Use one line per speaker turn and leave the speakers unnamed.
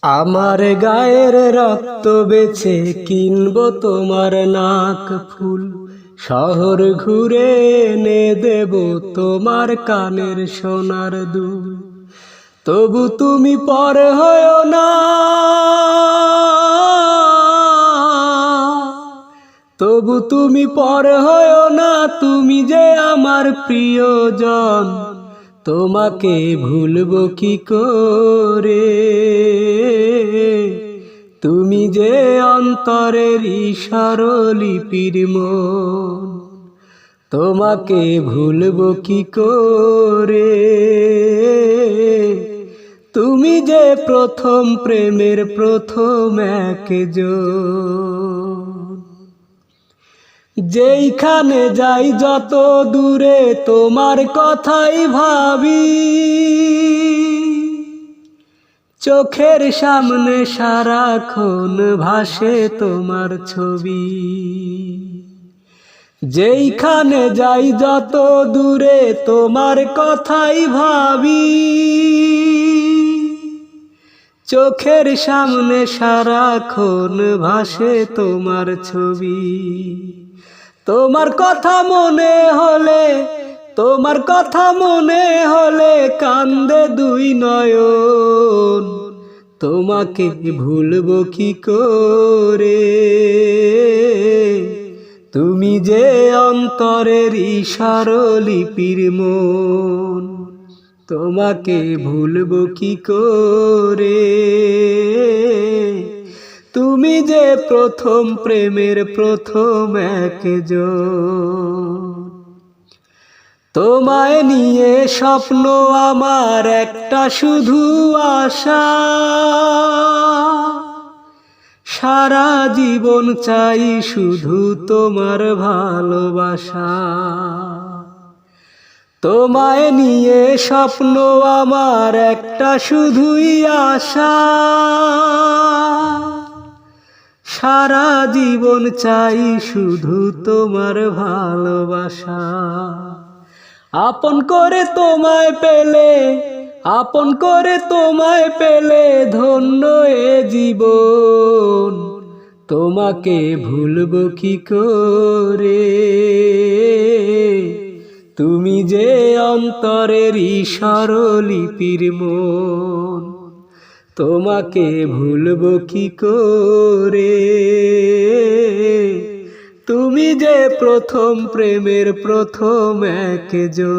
আমার গায়ের রক্ত বেছে কিনবো তোমার নাক ফুল, শহর ঘুরে এনে দেব তোমার কানের সোনার দুল। তবু তুমি পর হয়ো না, তবু তুমি পর হয়ো না, তুমি যে আমার প্রিয়জন। তোমাকে ভুলবো কি করে, তুমি যে অন্তরের স্বরলিপির মন। তোমাকে ভুলবো কি করে, তুমি যে প্রথম প্রেমের প্রথম একজন। যেইখানে যাই যত দূরে তোমার কথাই ভাবি, চোখের সামনে সারাক্ষণ ভাসে তোমার ছবি। যেইখানে যাই যত দূরে তোমার কথাই ভাবি, চোখের সামনে সারাক্ষণ ভাসে তোমার ছবি। তোমার কথা মনে হলে, তোমার কথা মনে হলে কান্দে দুই নয়ন। তোমাকে ভুলবো কি করে, তুমি যে অন্তরের স্বরলিপির মন। তোমাকে ভুলবো কি করে, তুমি যে প্রথম প্রেমের প্রথম একজন। তোমায় নিয়ে স্বপ্ন আমার একটা শুধু আশা, সারা জীবন চাই শুধু তোমার ভালোবাসা। তোমায় নিয়ে স্বপ্ন আমার একটা শুধুই আশা, সারা জীবন চাই শুধু তোমার ভালোবাসা। আপন করে তোমায় পেলে, আপন করে তোমায় পেলে ধন্য এ জীবন। তোমাকে ভুলবো কি করে, তুমি যে অন্তরের স্বরলিপির মন। তোমাকে ভুলবো কি করে, তুমি যে প্রথম প্রেমের প্রথম একজন।